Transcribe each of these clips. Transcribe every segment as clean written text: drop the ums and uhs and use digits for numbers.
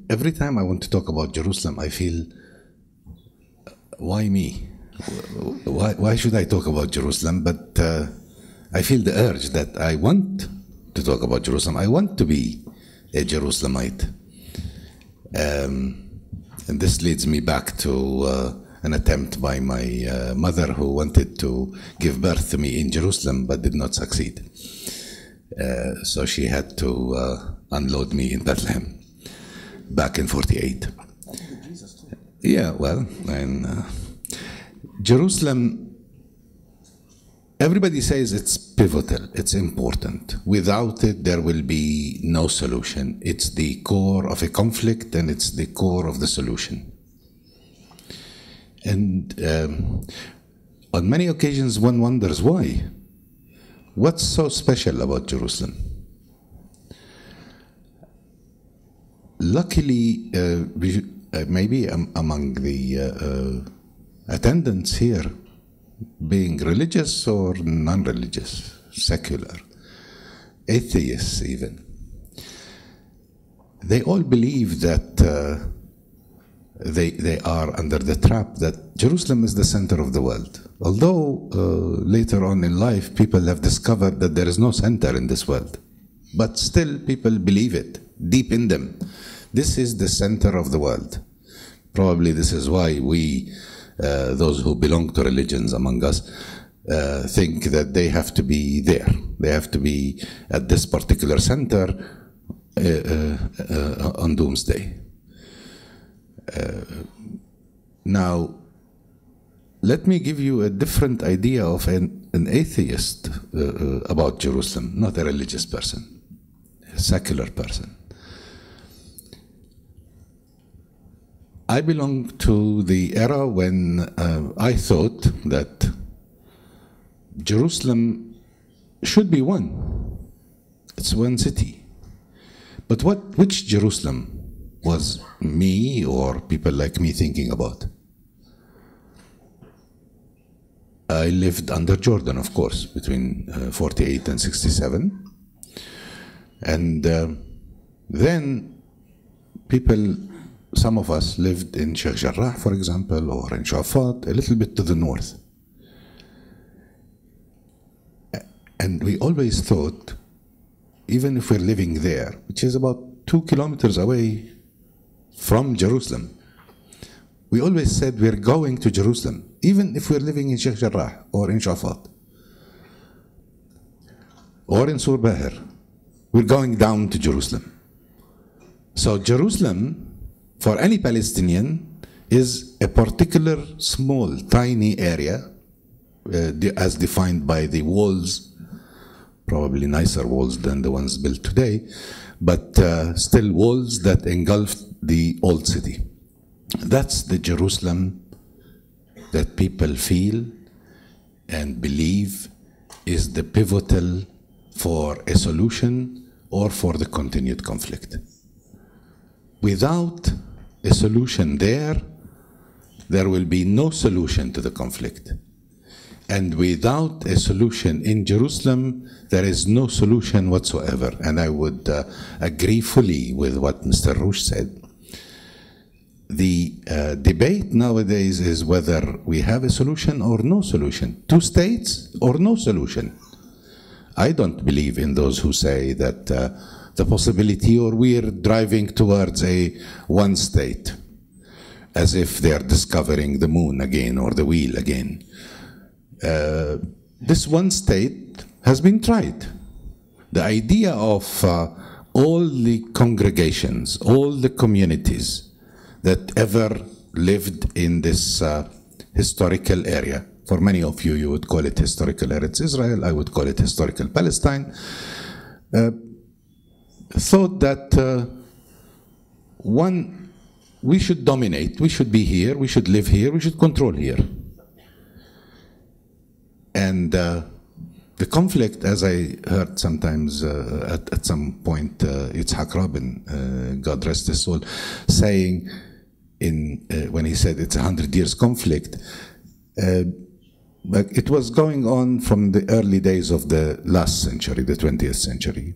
every time I want to talk about Jerusalem, I feel, why me? Why should I talk about Jerusalem? But I feel the urge that I want to talk about Jerusalem. I want to be a Jerusalemite. And this leads me back to an attempt by my mother, who wanted to give birth to me in Jerusalem but did not succeed. So she had to unload me in Bethlehem back in '48. Yeah, well, and Jerusalem, everybody says it's pivotal, it's important. Without it, there will be no solution. It's the core of a conflict, and it's the core of the solution. And on many occasions, one wonders why. What's so special about Jerusalem? Luckily, maybe among the attendants here, being religious or non-religious, secular, atheists even, they all believe that they are under the trap that Jerusalem is the center of the world. Although later on in life, people have discovered that there is no center in this world. But still, people believe it deep in them. This is the center of the world. Probably this is why we, those who belong to religions among us, think that they have to be there. They have to be at this particular center on Doomsday. Now, let me give you a different idea of an atheist about Jerusalem, not a religious person, a secular person. I belong to the era when I thought that Jerusalem should be one. It's one city. But which Jerusalem was me or people like me thinking about? I lived under Jordan, of course, between 48 and 67. And then people, some of us lived in Sheikh Jarrah, for example, or in Shafat, a little bit to the north. And we always thought, even if we're living there, which is about 2 kilometers away from Jerusalem, we always said we're going to Jerusalem, even if we're living in Sheikh Jarrah or in Shafat or in Sur Bahir, we're going down to Jerusalem. So Jerusalem, for any Palestinian, is a particular small, tiny area, as defined by the walls, probably nicer walls than the ones built today, but still walls that engulfed the old city. That's the Jerusalem that people feel and believe is the pivotal for a solution or for the continued conflict. Without a solution there will be no solution to the conflict. And without a solution in Jerusalem, there is no solution whatsoever. And I would agree fully with what Mr. Rouch said. The debate nowadays is whether we have a solution or no solution. 2 states or no solution. I don't believe in those who say that the possibility, or we're driving towards a 1 state, as if they're discovering the moon again or the wheel again. This 1 state has been tried. The idea of all the congregations, all the communities that ever lived in this historical area. For many of you, you would call it historical Eretz Israel, I would call it historical Palestine, thought that we should dominate, we should be here, we should live here, we should control here. And the conflict, as I heard sometimes at some point, Yitzhak Rabin, God rest his soul, saying when he said it's 100 years conflict, but it was going on from the early days of the last century, the 20th century.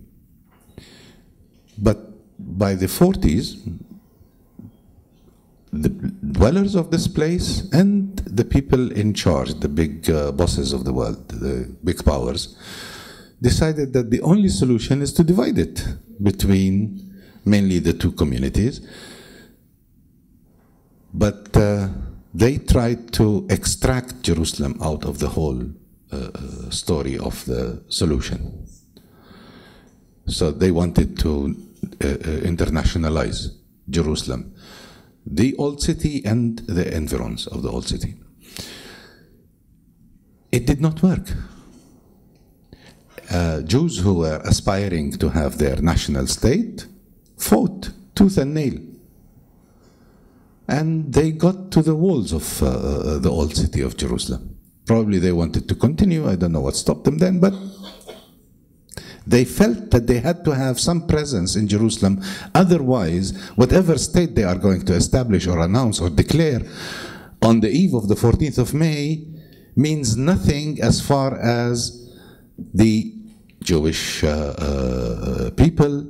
But by the 40s, the dwellers of this place and the people in charge, the big bosses of the world, the big powers, decided that the only solution is to divide it between mainly the two communities. But they tried to extract Jerusalem out of the whole story of the solution. So they wanted to internationalize Jerusalem, the old city and the environs of the old city. It did not work. Jews who were aspiring to have their national state fought tooth and nail. And they got to the walls of the old city of Jerusalem. Probably they wanted to continue. I don't know what stopped them then, but they felt that they had to have some presence in Jerusalem. Otherwise, whatever state they are going to establish or announce or declare on the eve of the 14th of May means nothing as far as the Jewish people,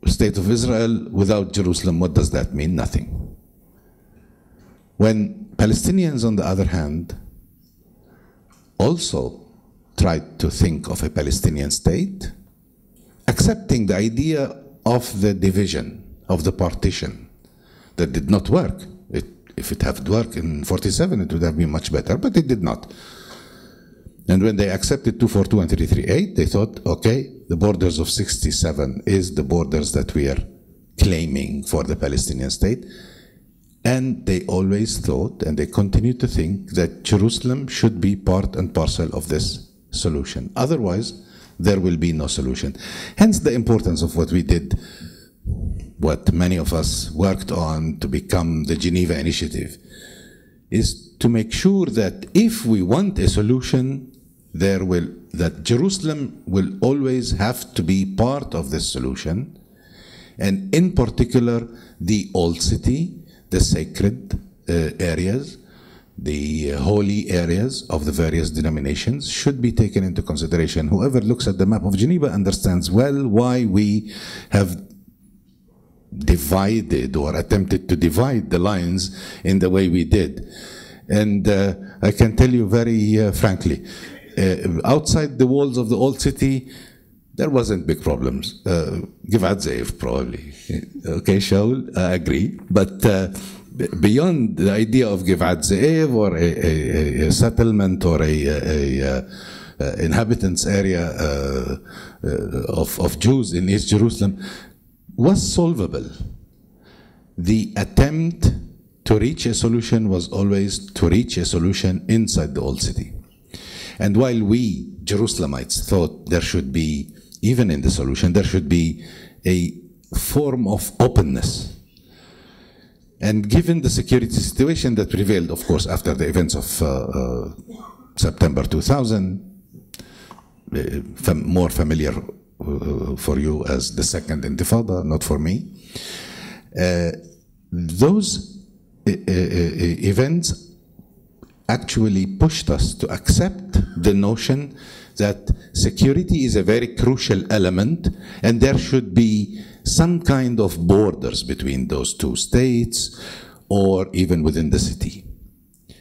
State of Israel. Without Jerusalem, what does that mean? Nothing. When Palestinians, on the other hand, also tried to think of a Palestinian state, accepting the idea of the division, of the partition, that did not work. If it had worked in 47, it would have been much better, but it did not. And when they accepted 242 and 338, they thought, okay, the borders of 67 is the borders that we are claiming for the Palestinian state. And they always thought, and they continue to think, that Jerusalem should be part and parcel of this solution. Otherwise, there will be no solution. Hence the importance of what we did, what many of us worked on to become the Geneva Initiative, is to make sure that if we want a solution, that Jerusalem will always have to be part of this solution, and in particular, the old city, the sacred areas, the holy areas of the various denominations should be taken into consideration. Whoever looks at the map of Geneva understands well why we have divided or attempted to divide the lines in the way we did. And I can tell you very frankly, outside the walls of the old city, there wasn't big problems. Givat Ze'ev, probably. Okay, Shaul, I agree. But beyond the idea of Givat Ze'ev or a settlement or a inhabitants area of Jews in East Jerusalem was solvable. The attempt to reach a solution was always to reach a solution inside the old city. And while we, Jerusalemites, thought there should be, even in the solution, there should be a form of openness. And given the security situation that prevailed, of course, after the events of September 2000, more familiar for you as the Second Intifada, not for me, those events actually pushed us to accept the notion that security is a very crucial element, and there should be some kind of borders between those two states or even within the city.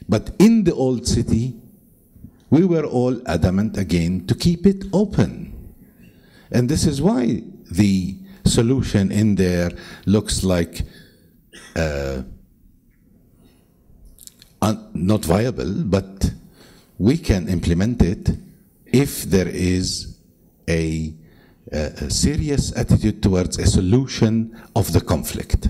But in the old city, we were all adamant again to keep it open. And this is why the solution in there looks like not viable, but we can implement it if there is a serious attitude towards a solution of the conflict.